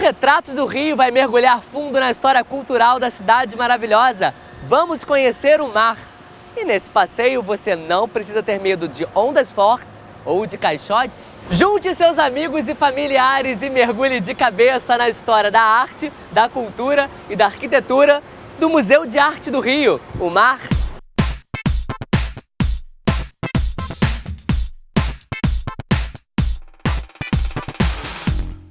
Retratos do Rio vai mergulhar fundo na história cultural da cidade maravilhosa. Vamos conhecer o mar. E nesse passeio você não precisa ter medo de ondas fortes ou de caixotes. Junte seus amigos e familiares e mergulhe de cabeça na história da arte, da cultura e da arquitetura do Museu de Arte do Rio, o MAR.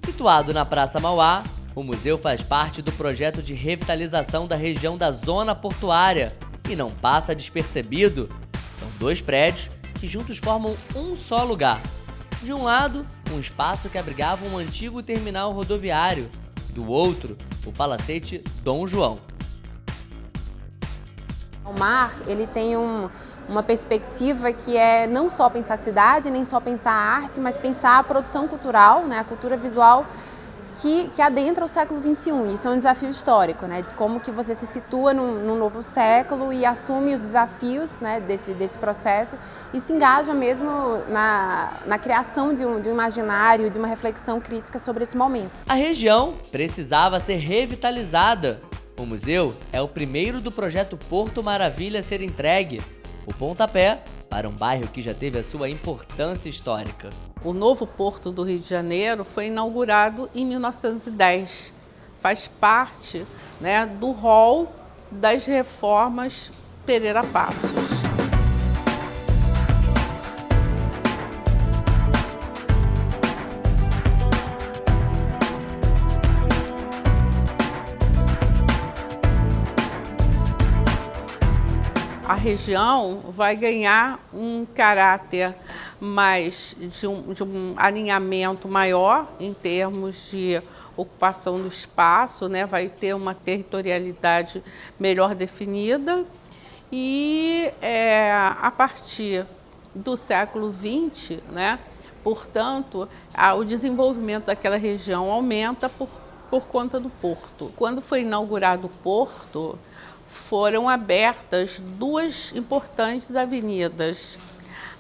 Situado na Praça Mauá, o museu faz parte do projeto de revitalização da região da Zona Portuária e não passa despercebido. São dois prédios que juntos formam um só lugar. De um lado, um espaço que abrigava um antigo terminal rodoviário. Do outro, o Palacete Dom João. O MAR, ele tem uma perspectiva que é não só pensar a cidade, nem só pensar a arte, mas pensar a produção cultural, né, a cultura visual que adentra o século XXI. Isso é um desafio histórico, né, de como que você se situa num novo século e assume os desafios, né, desse processo e se engaja mesmo na criação de um imaginário, de uma reflexão crítica sobre esse momento. A região precisava ser revitalizada. O museu é o primeiro do projeto Porto Maravilha a ser entregue, o pontapé para um bairro que já teve a sua importância histórica. O novo Porto do Rio de Janeiro foi inaugurado em 1910. Faz parte, né, do rol das reformas Pereira Passos. A região vai ganhar um caráter mais de um alinhamento maior em termos de ocupação do espaço, né? Vai ter uma territorialidade melhor definida e a partir do século XX, né? Portanto, o desenvolvimento daquela região aumenta por conta do porto. Quando foi inaugurado o porto, foram abertas duas importantes avenidas.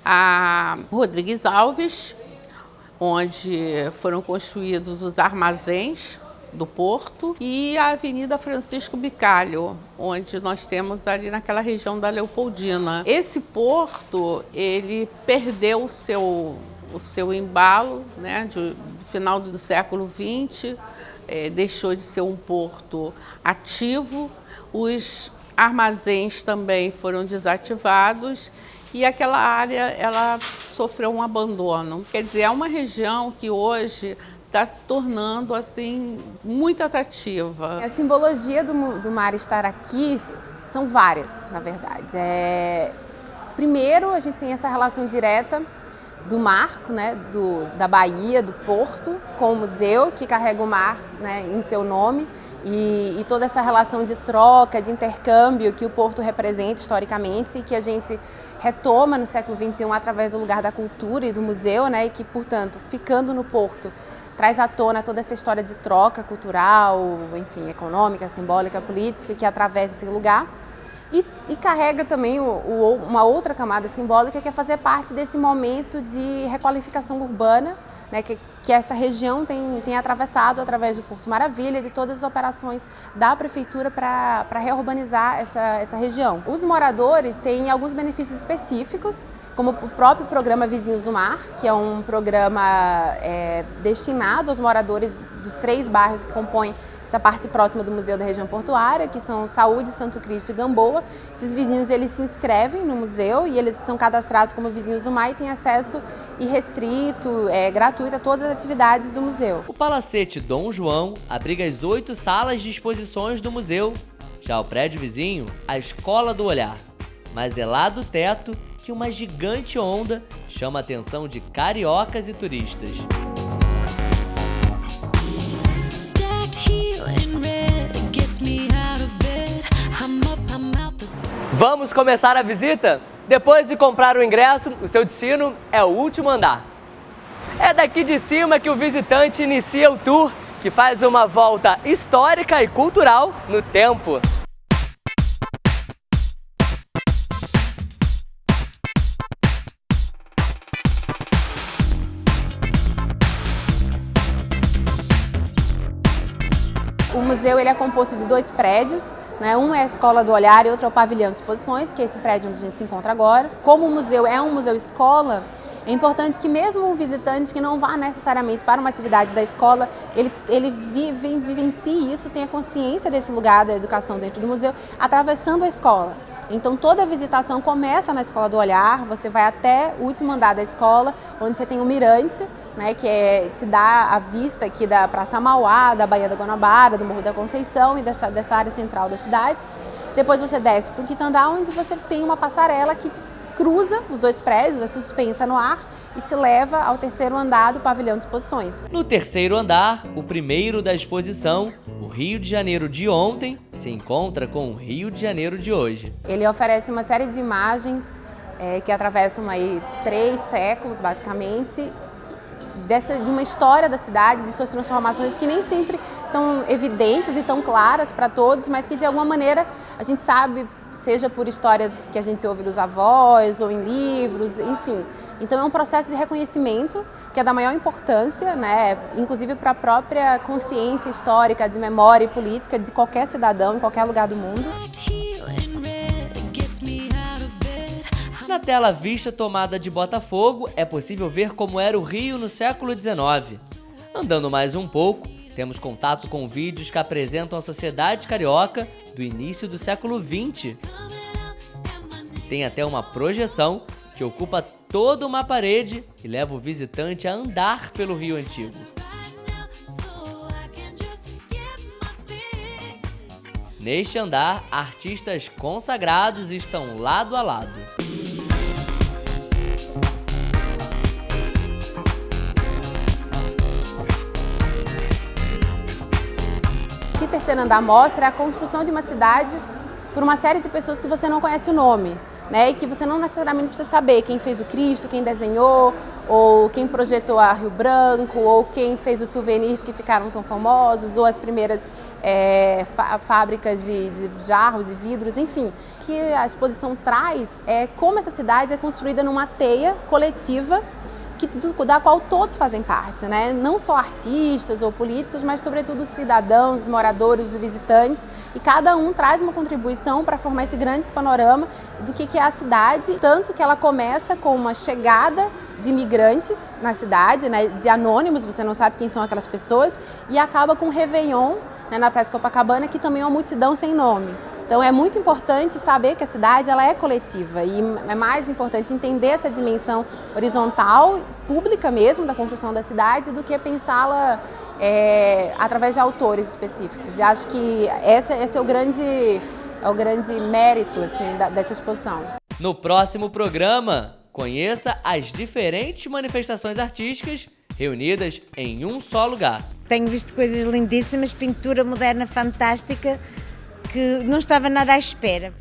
A Rodrigues Alves, onde foram construídos os armazéns do porto, e a Avenida Francisco Bicalho, onde nós temos ali naquela região da Leopoldina. Esse porto, ele perdeu o seu embalo, né, do final do século XX, deixou de ser um porto ativo. Os armazéns também foram desativados e aquela área ela sofreu um abandono. Quer dizer, é uma região que hoje está se tornando assim muito atrativa. A simbologia do mar estar aqui são várias, na verdade. Primeiro, a gente tem essa relação direta do marco, né, da Bahia, do porto, com o museu, que carrega o mar, né, em seu nome, e toda essa relação de troca, de intercâmbio que o porto representa historicamente e que a gente retoma no século XXI através do lugar da cultura e do museu, né, e que, portanto, ficando no porto, traz à tona toda essa história de troca cultural, enfim, econômica, simbólica, política, que atravessa esse lugar. E carrega também uma outra camada simbólica, que é fazer parte desse momento de requalificação urbana, né, que essa região tem atravessado através do Porto Maravilha, de todas as operações da prefeitura para reurbanizar essa região. Os moradores têm alguns benefícios específicos, como o próprio programa Vizinhos do Mar, que é um programa destinado aos moradores dos 3 bairros que compõem essa parte próxima do Museu da Região Portuária, que são Saúde, Santo Cristo e Gamboa. Esses vizinhos, eles se inscrevem no museu e eles são cadastrados como Vizinhos do Mar e têm acesso irrestrito, gratuito a todas as atividades do museu. O Palacete Dom João abriga as 8 salas de exposições do museu. Já o prédio vizinho, a Escola do Olhar. Mas é lá do teto que uma gigante onda chama a atenção de cariocas e turistas. Vamos começar a visita? Depois de comprar o ingresso, o seu destino é o último andar. É daqui de cima que o visitante inicia o tour, que faz uma volta histórica e cultural no tempo. museu ele é composto de 2 prédios, né? Um é a Escola do Olhar e outro é o Pavilhão de Exposições, que é esse prédio onde a gente se encontra agora. Como o museu é um museu-escola, é importante que mesmo um visitante que não vá necessariamente para uma atividade da escola, ele vivencie isso, tenha consciência desse lugar da educação dentro do museu, atravessando a escola. Então toda a visitação começa na Escola do Olhar, você vai até o último andar da escola, onde você tem o mirante, né, que te dá a vista aqui da Praça Mauá, da Baía da Guanabara, do Morro da Conceição e dessa área central da cidade. Depois você desce para o quinto andar, onde você tem uma passarela que cruza os 2 prédios, é suspensa no ar e te leva ao 3º andar do Pavilhão de Exposições. No 3º andar, o primeiro da exposição, o Rio de Janeiro de ontem se encontra com o Rio de Janeiro de hoje. Ele oferece uma série de imagens que atravessam aí 3 séculos, basicamente, de uma história da cidade, de suas transformações que nem sempre tão evidentes e tão claras para todos, mas que de alguma maneira a gente sabe, seja por histórias que a gente ouve dos avós ou em livros, enfim. Então é um processo de reconhecimento que é da maior importância, né, inclusive para a própria consciência histórica, de memória e política de qualquer cidadão em qualquer lugar do mundo. Na tela vista tomada de Botafogo, é possível ver como era o Rio no século XIX. Andando mais um pouco, temos contato com vídeos que apresentam a sociedade carioca do início do século XX. E tem até uma projeção que ocupa toda uma parede e leva o visitante a andar pelo Rio Antigo. Neste andar, artistas consagrados estão lado a lado. O que o 3º andar mostra é a construção de uma cidade por uma série de pessoas que você não conhece o nome, né? E que você não necessariamente precisa saber quem fez o Cristo, quem desenhou, ou quem projetou a Rio Branco, ou quem fez os souvenirs que ficaram tão famosos, ou as primeiras fábricas de jarros e vidros, enfim. O que a exposição traz é como essa cidade é construída numa teia coletiva da qual todos fazem parte, né? Não só artistas ou políticos, mas sobretudo os cidadãos, os moradores, os visitantes, e cada um traz uma contribuição para formar esse grande panorama do que é a cidade, tanto que ela começa com uma chegada de imigrantes na cidade, né? De anônimos, você não sabe quem são aquelas pessoas, e acaba com o Réveillon, né, na Praia de Copacabana, que também é uma multidão sem nome. Então é muito importante saber que a cidade ela é coletiva e é mais importante entender essa dimensão horizontal, pública mesmo, da construção da cidade, do que pensá-la através de autores específicos. E acho que esse é o grande mérito assim, dessa exposição. No próximo programa, conheça as diferentes manifestações artísticas reunidas em um só lugar. Tenho visto coisas lindíssimas, pintura moderna fantástica, que não estava nada à espera.